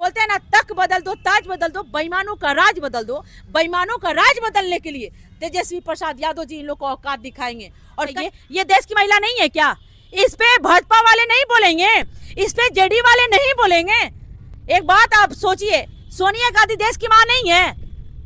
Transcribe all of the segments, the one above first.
बोलते हैं ना, तक बदल दो, ताज बदल दो, बेईमानों का राज बदल दो। बेईमानों का राज बदलने के लिए तेजस्वी प्रसाद यादव जी इन लोग को औकात दिखाएंगे। और ये देश की महिला नहीं है क्या? इस पे भाजपा वाले नहीं बोलेंगे, इस पे जेडी वाले नहीं बोलेंगे। एक बात आप सोचिए, सोनिया गांधी देश की माँ नहीं है,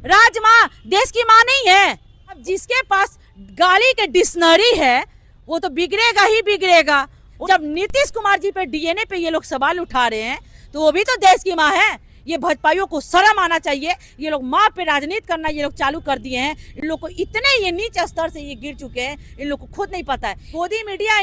राज माँ देश की माँ नहीं है। अब जिसके पास गाली के डिक्शनरी है वो तो बिगड़ेगा ही बिगड़ेगा। जब नीतीश कुमार जी पे डीएनए पे ये लोग सवाल उठा रहे हैं तो वो भी तो देश की माँ है। ये भाजपाइयों को शर्म आना चाहिए। ये लोग माँ पे राजनीति करना ये लोग चालू कर दिए हैं। इन लोग को इतने ये नीच स्तर से ये गिर चुके हैं, इन लोग को खुद नहीं पता है। गोदी मीडिया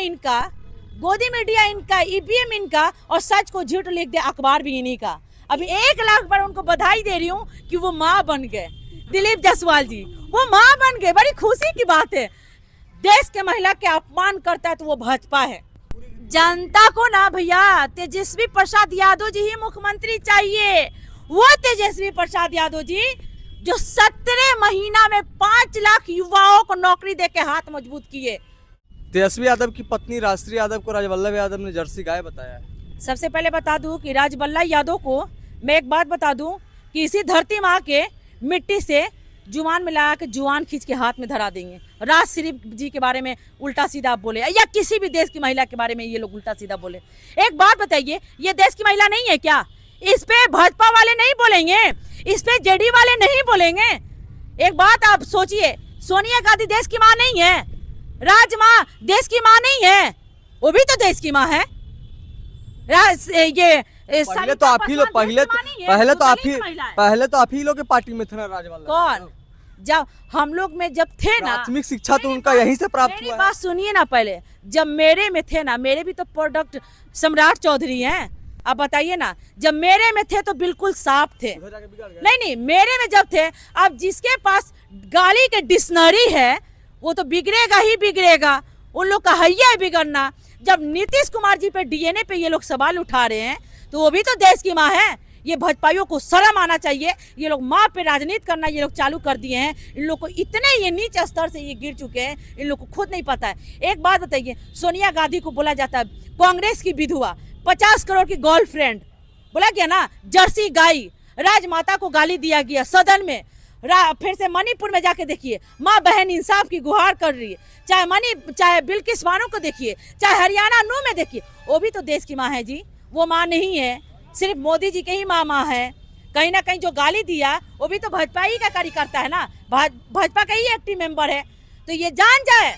इनका, ईवीएम इनका, और सच को झूठ लिख दे अखबार भी इन्हीं का। अभी 1 लाख बार उनको बधाई दे रही हूँ कि वो माँ बन गए। दिलीप जायसवाल जी वो माँ बन गए, बड़ी खुशी की बात है। देश के महिला के अपमान करता है तो वो भाजपा है। जनता को ना भैया तेजस्वी प्रसाद यादव जी ही मुख्यमंत्री चाहिए। वो तेजस्वी प्रसाद यादव जी जो 17 महीना में 5 लाख युवाओं को नौकरी देके हाथ मजबूत किए। तेजस्वी यादव की पत्नी राजश्री यादव को राजवल्लभ यादव ने जर्सी गाय बताया है। सबसे पहले बता दूं कि राजवल्लभ यादव को मैं एक बात बता दूं कि इसी धरती माँ के मिट्टी से जुबान मिला के जुबान खींच के हाथ में धरा देंगे। राजश्री जी के बारे में उल्टा सीधा बोले या किसी भी देश की महिला के बारे में ये लोग उल्टा सीधा बोले। एक बात बताइए, ये देश की महिला नहीं है क्या? इस पे भाजपा वाले नहीं बोलेंगे, इस पे जेडी वाले नहीं बोलेंगे। एक बात आप सोचिए, सोनिया गांधी देश की माँ नहीं है, राज माँ देश की माँ नहीं है, वो भी तो देश की माँ है। पहले तो आप ही लोग के पार्टी में थे ना राजवल्लभ। कौन? जब हम लोग में जब थे ना, प्राथमिक शिक्षा तो उनका यहीं से प्राप्त हुआ है। बात सुनिए ना, पहले जब मेरे में थे ना, मेरे भी तो प्रोडक्ट सम्राट चौधरी हैं। अब बताइए ना, जब मेरे में थे तो बिल्कुल साफ थे। नहीं, मेरे में जब थे। अब जिसके पास गाली के डिक्शनरी है वो तो बिगड़ेगा ही बिगड़ेगा। उन लोग का हैया है बिगड़ना। जब नीतीश कुमार जी पे डीएनए पे ये लोग सवाल उठा रहे हैं तो वो भी तो देश की माँ है। ये भाजपाइयों को शर्म आना चाहिए। ये लोग माँ पे राजनीति करना ये लोग चालू कर दिए हैं। इन लोग को इतने ये नीच स्तर से ये गिर चुके हैं, इन लोग को खुद नहीं पता है। एक बात बताइए, सोनिया गांधी को बोला जाता है कांग्रेस की विधवा, 50 करोड़ की गर्लफ्रेंड बोला गया ना, जर्सी गाई, राजमाता को गाली दिया गया सदन में। फिर से मणिपुर में जाके देखिए, माँ बहन इंसाफ की गुहार कर रही है। चाहे बिल्किस बानो को देखिए, चाहे हरियाणा नू में देखिए, वो भी तो देश की माँ है जी। वो माँ नहीं है, सिर्फ मोदी जी के ही माँ है। कहीं ना कहीं जो गाली दिया वो भी तो भाजपा ही का कार्यकर्ता है ना, भाजपा का ही एक्टिव मेंबर है। तो ये जान जाए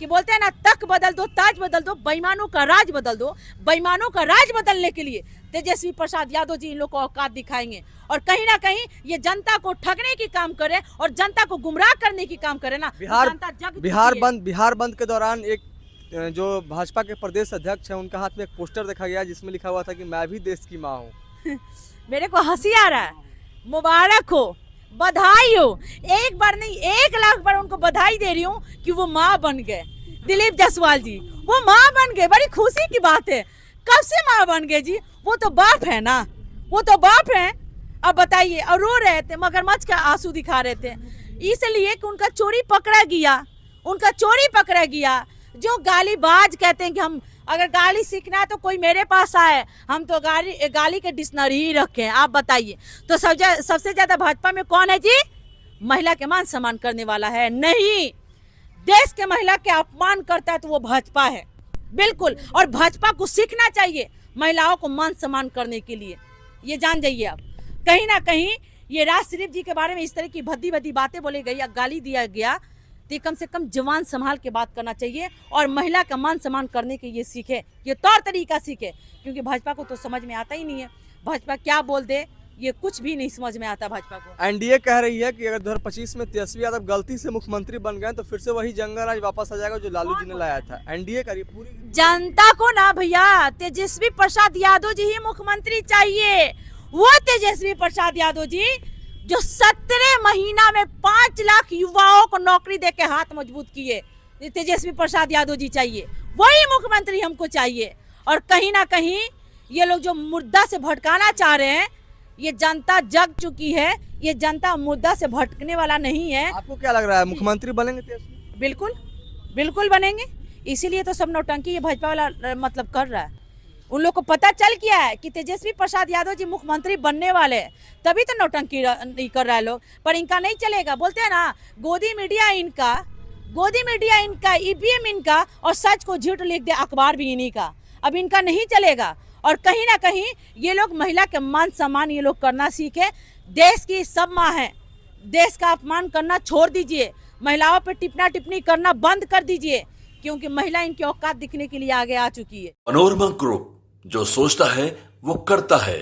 कि बोलते हैं ना, तक बदल दो, ताज बदल दो, बेईमानों का राज बदल दो। बेईमानों का राज बदलने के लिए तेजस्वी प्रसाद यादव जी इन लोग को औकात दिखाएंगे। और कहीं ना कहीं ये जनता को ठगने की काम करे और जनता को गुमराह करने की काम करे ना। बिहार बंद के दौरान एक जो भाजपा के प्रदेश अध्यक्ष है उनका हाथ में एक पोस्टर देखा गया जिसमें लिखा हुआ था कि मैं भी देश की माँ हूँ। मेरे को हंसी आ रहा है। मुबारक हो, बधाई हो। एक बार नहीं 1 लाख बार उनको बधाई दे रही हूँ कि वो माँ बन गए। दिलीप जायसवाल जी वो माँ बन गए, बड़ी खुशी की बात है। कब से माँ बन गए जी? वो तो बाप है ना, वो तो बाप है। अब बताइए, और रो रहे थे, मगरमच्छ का आंसू दिखा रहे थे, इसलिए कि उनका चोरी पकड़ा गया। जो गालीबाज कहते हैं कि हम अगर गाली सीखना है तो कोई मेरे पास आए, हम तो गाली के डिक्शनरी ही रखे हैं। आप बताइए, तो सबसे ज्यादा भाजपा में कौन है जी? महिला के मान सम्मान करने वाला है? नहीं, देश के महिला के अपमान करता है तो वो भाजपा है, बिल्कुल। और भाजपा को सीखना चाहिए महिलाओं को मान सम्मान करने के लिए। ये जान जाइए आप। कहीं ना कहीं ये राजश्री जी के बारे में इस तरह की भद्दी बातें बोली गई या गाली दिया गया तो कम से कम जवान संभाल के बात करना चाहिए और महिला का मान सम्मान करने के ये सीखे, ये तौर तरीका सीखे। क्योंकि भाजपा को तो समझ में आता ही नहीं है, भाजपा क्या बोल दे ये कुछ भी नहीं समझ में आता भाजपा को। एनडीए कह रही है कि अगर 2025 में तेजस्वी यादव गलती से मुख्यमंत्री बन गए तो फिर से वही जंगल राज वापस आ जाएगा जो लालू जी ने लाया था। एनडीए करिए पूरी जनता को ना भैया तेजस्वी प्रसाद यादव जी ही मुख्यमंत्री चाहिए। वो तेजस्वी प्रसाद यादव जी जो 17 महीना में 5 लाख युवाओं को नौकरी देके हाथ मजबूत किए, तेजस्वी प्रसाद यादव जी चाहिए। वही मुख्यमंत्री हमको चाहिए। और कहीं ना कहीं ये लोग जो मुद्दा से भटकाना चाह रहे हैं, ये जनता जग चुकी है। ये जनता मुद्दा से भटकने वाला नहीं है। आपको क्या लग रहा है मुख्यमंत्री बनेंगे तेजस्वी? बिल्कुल बनेंगे। इसीलिए तो सब नौटंकी ये भाजपा वाला मतलब कर रहा है। उन लोग को पता चल गया है कि तेजस्वी प्रसाद यादव जी मुख्यमंत्री बनने वाले हैं, तभी तो नौटंकी नहीं कर रहा है लोग। पर इनका नहीं चलेगा, बोलते हैं ना गोदी मीडिया इनका, ईवीएम इनका, और सच को झूठ लिख दे अखबार भी इन्हीं का। अब इनका नहीं चलेगा, और कहीं ना कहीं ये लोग महिला के मान सम्मान ये लोग करना सीखे। देश की सब माँ है, देश का अपमान करना छोड़ दीजिए, महिलाओं पे टिप्पणी टिप्पणी करना बंद कर दीजिए, क्योंकि महिला इनकी औकात दिखने के लिए आगे आ चुकी है। मनोरमा ग्रुप, जो सोचता है वो करता है।